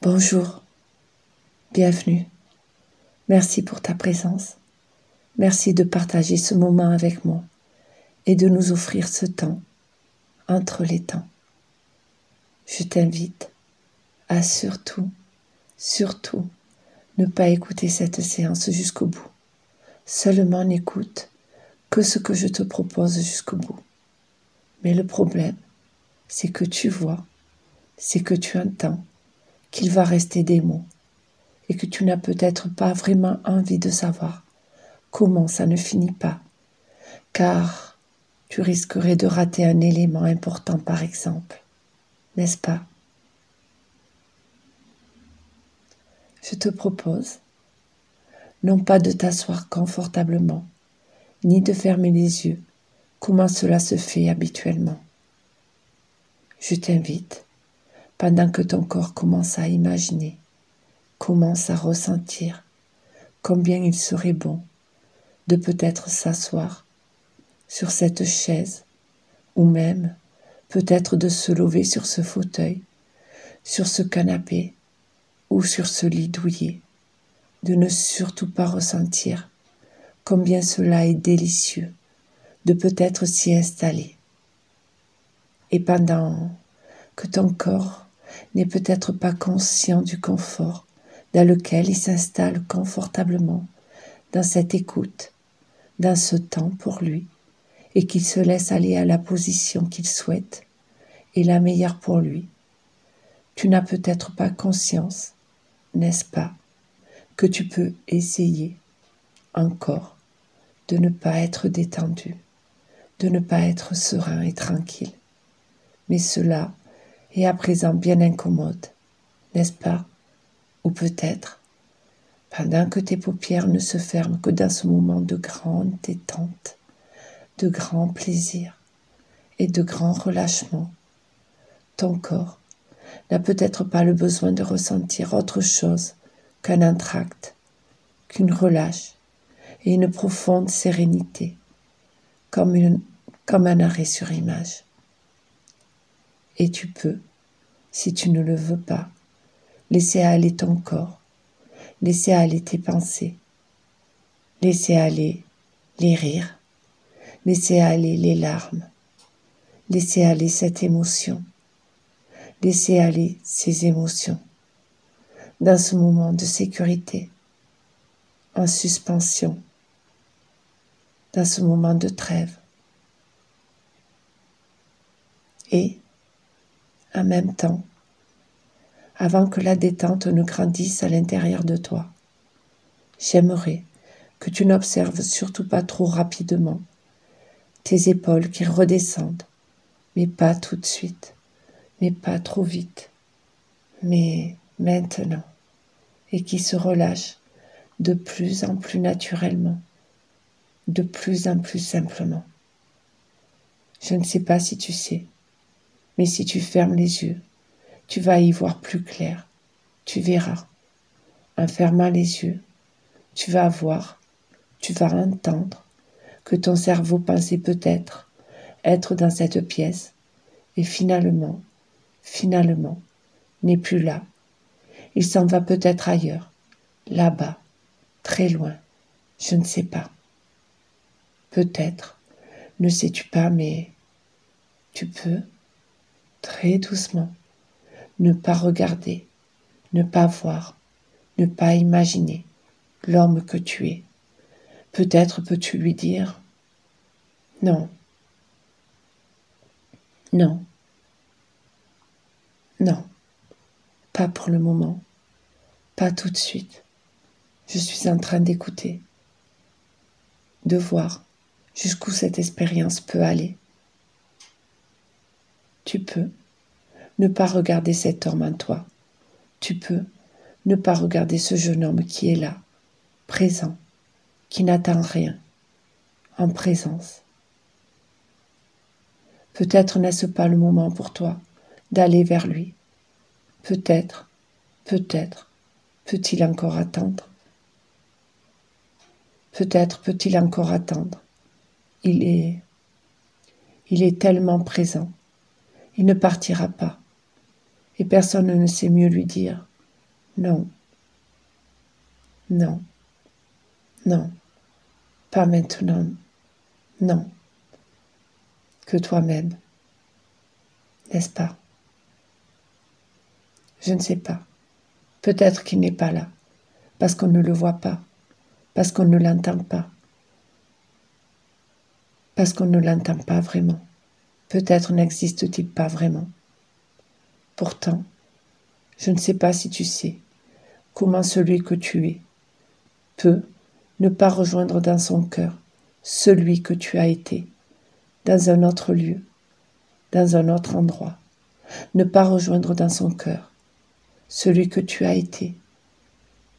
Bonjour, bienvenue. Merci pour ta présence. Merci de partager ce moment avec moi et de nous offrir ce temps entre les temps. Je t'invite à surtout ne pas écouter cette séance jusqu'au bout. Seulement n'écoute que ce que je te propose jusqu'au bout. Mais le problème, c'est que tu vois, c'est que tu entends qu'il va rester des mots et que tu n'as peut-être pas vraiment envie de savoir comment ça ne finit pas, car tu risquerais de rater un élément important par exemple, n'est-ce pas? Je te propose non pas de t'asseoir confortablement, ni de fermer les yeux, comment cela se fait habituellement. Je t'invite, pendant que ton corps commence à imaginer, commence à ressentir combien il serait bon de peut-être s'asseoir sur cette chaise ou même peut-être de se lever sur ce fauteuil, sur ce canapé ou sur ce lit douillet, de ne surtout pas ressentir combien cela est délicieux de peut-être s'y installer. Et pendant que ton corps n'est peut-être pas conscient du confort dans lequel il s'installe confortablement dans cette écoute, dans ce temps pour lui, et qu'il se laisse aller à la position qu'il souhaite et la meilleure pour lui. Tu n'as peut-être pas conscience, n'est-ce pas, que tu peux essayer encore de ne pas être détendu, de ne pas être serein et tranquille. Mais cela est à présent bien incommode, n'est-ce pas? Ou peut-être, pendant que tes paupières ne se ferment que dans ce moment de grande détente, de grand plaisir et de grand relâchement, ton corps n'a peut-être pas le besoin de ressentir autre chose qu'un entracte, qu'une relâche et une profonde sérénité, comme un arrêt sur image. Et tu peux, si tu ne le veux pas, laisser aller ton corps, laisser aller tes pensées, laisser aller les rires, laisser aller les larmes, laisser aller cette émotion, laisser aller ces émotions, dans ce moment de sécurité, en suspension, dans ce moment de trêve. Et, en même temps, avant que la détente ne grandisse à l'intérieur de toi, j'aimerais que tu n'observes surtout pas trop rapidement tes épaules qui redescendent, mais pas tout de suite, mais pas trop vite, mais maintenant, et qui se relâchent de plus en plus naturellement, de plus en plus simplement. Je ne sais pas si tu sais, mais si tu fermes les yeux, tu vas y voir plus clair, tu verras. En fermant les yeux, tu vas voir, tu vas entendre que ton cerveau pensait peut-être être dans cette pièce et finalement, n'est plus là. Il s'en va peut-être ailleurs, là-bas, très loin, je ne sais pas. Peut-être, ne sais-tu pas, mais tu peux, très doucement, ne pas regarder, ne pas voir, ne pas imaginer l'homme que tu es. Peut-être peux-tu lui dire « Non, non, non, pas pour le moment, pas tout de suite. Je suis en train d'écouter, de voir jusqu'où cette expérience peut aller. » Tu peux ne pas regarder cet homme en toi. Tu peux ne pas regarder ce jeune homme qui est là, présent, qui n'attend rien, en présence. Peut-être n'est-ce pas le moment pour toi d'aller vers lui. Peut-être peut-il encore attendre. Peut-être peut-il encore attendre. Il est tellement présent. Il ne partira pas. Et personne ne sait mieux lui dire Non, non, non, pas maintenant, non, que toi-même, n'est-ce pas? Je ne sais pas. Peut-être qu'il n'est pas là, parce qu'on ne le voit pas, parce qu'on ne l'entend pas, parce qu'on ne l'entend pas vraiment. Peut-être n'existe-t-il pas vraiment. Pourtant, je ne sais pas si tu sais comment celui que tu es peut ne pas rejoindre dans son cœur celui que tu as été, dans un autre lieu, dans un autre endroit, ne pas rejoindre dans son cœur celui que tu as été,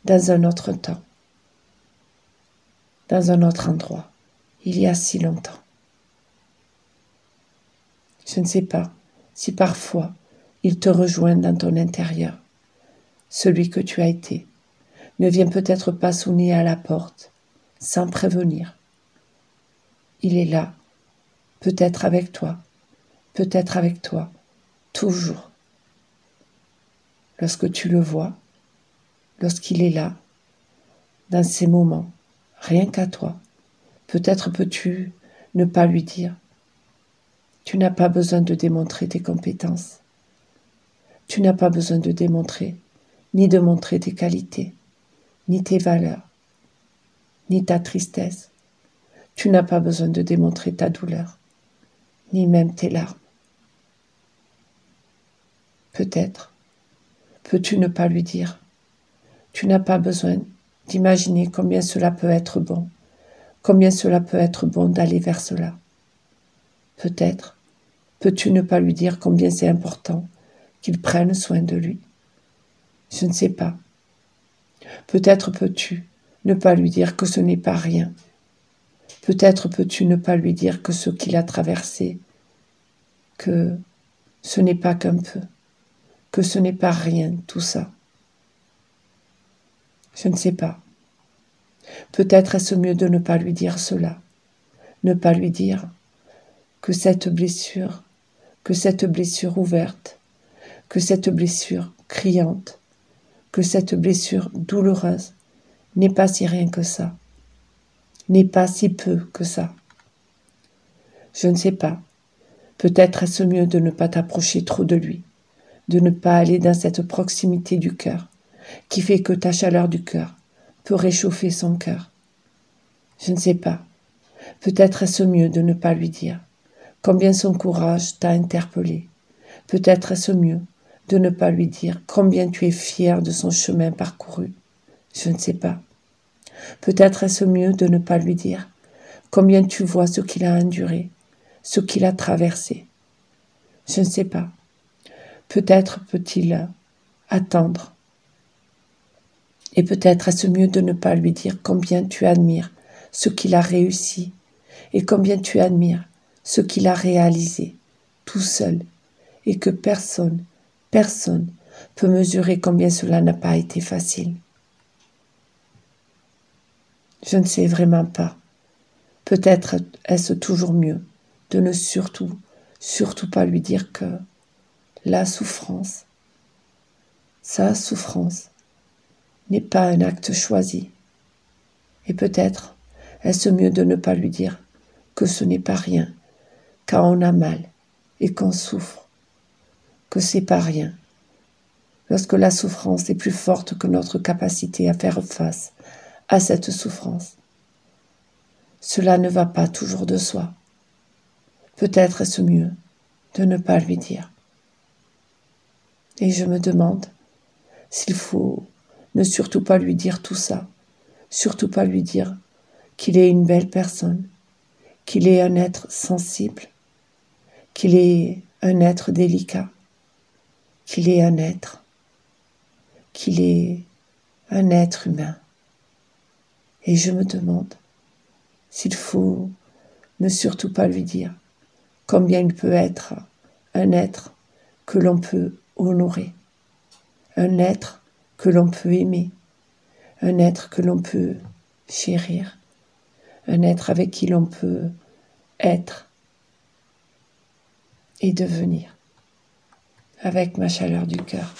dans un autre temps, dans un autre endroit, il y a si longtemps. Je ne sais pas si parfois il te rejoint dans ton intérieur, celui que tu as été, ne vient peut-être pas sonner à la porte, sans prévenir. Il est là, peut-être avec toi, toujours. Lorsque tu le vois, lorsqu'il est là, dans ces moments, rien qu'à toi, peut-être peux-tu ne pas lui dire. Tu n'as pas besoin de démontrer tes compétences. Tu n'as pas besoin de démontrer, ni de montrer tes qualités, ni tes valeurs, ni ta tristesse. Tu n'as pas besoin de démontrer ta douleur, ni même tes larmes. Peut-être peux-tu ne pas lui dire. Tu n'as pas besoin d'imaginer combien cela peut être bon, combien cela peut être bon d'aller vers cela. Peut-être peux-tu ne pas lui dire combien c'est important qu'il prenne soin de lui. Je ne sais pas. Peut-être peux-tu ne pas lui dire que ce n'est pas rien. Peut-être peux-tu ne pas lui dire que ce qu'il a traversé, que ce n'est pas qu'un peu, que ce n'est pas rien, tout ça. Je ne sais pas. Peut-être est-ce mieux de ne pas lui dire cela, ne pas lui dire que cette blessure ouverte, que cette blessure criante, que cette blessure douloureuse n'est pas si rien que ça, n'est pas si peu que ça. Je ne sais pas. Peut-être est-ce mieux de ne pas t'approcher trop de lui, de ne pas aller dans cette proximité du cœur, qui fait que ta chaleur du cœur peut réchauffer son cœur. Je ne sais pas. Peut-être est-ce mieux de ne pas lui dire combien son courage t'a interpellé. Peut-être est-ce mieux de ne pas lui dire combien tu es fier de son chemin parcouru. Je ne sais pas. Peut-être est-ce mieux de ne pas lui dire combien tu vois ce qu'il a enduré, ce qu'il a traversé. Je ne sais pas. Peut-être peut-il attendre. Et peut-être est-ce mieux de ne pas lui dire combien tu admires ce qu'il a réussi et combien tu admires ce qu'il a réalisé tout seul et que personne peut mesurer combien cela n'a pas été facile. Je ne sais vraiment pas. Peut-être est-ce toujours mieux de ne surtout pas lui dire que la souffrance, sa souffrance, n'est pas un acte choisi. Et peut-être est-ce mieux de ne pas lui dire que ce n'est pas rien, quand on a mal et qu'on souffre, que c'est pas rien. Lorsque la souffrance est plus forte que notre capacité à faire face à cette souffrance, cela ne va pas toujours de soi. Peut-être est-ce mieux de ne pas lui dire. Et je me demande s'il faut ne surtout pas lui dire tout ça, surtout pas lui dire qu'il est une belle personne, qu'il est un être sensible, qu'il est un être délicat, qu'il est un être humain. Et je me demande s'il faut ne surtout pas lui dire combien il peut être un être que l'on peut honorer, un être que l'on peut aimer, un être que l'on peut chérir, un être avec qui l'on peut être et devenir, avec ma chaleur du cœur.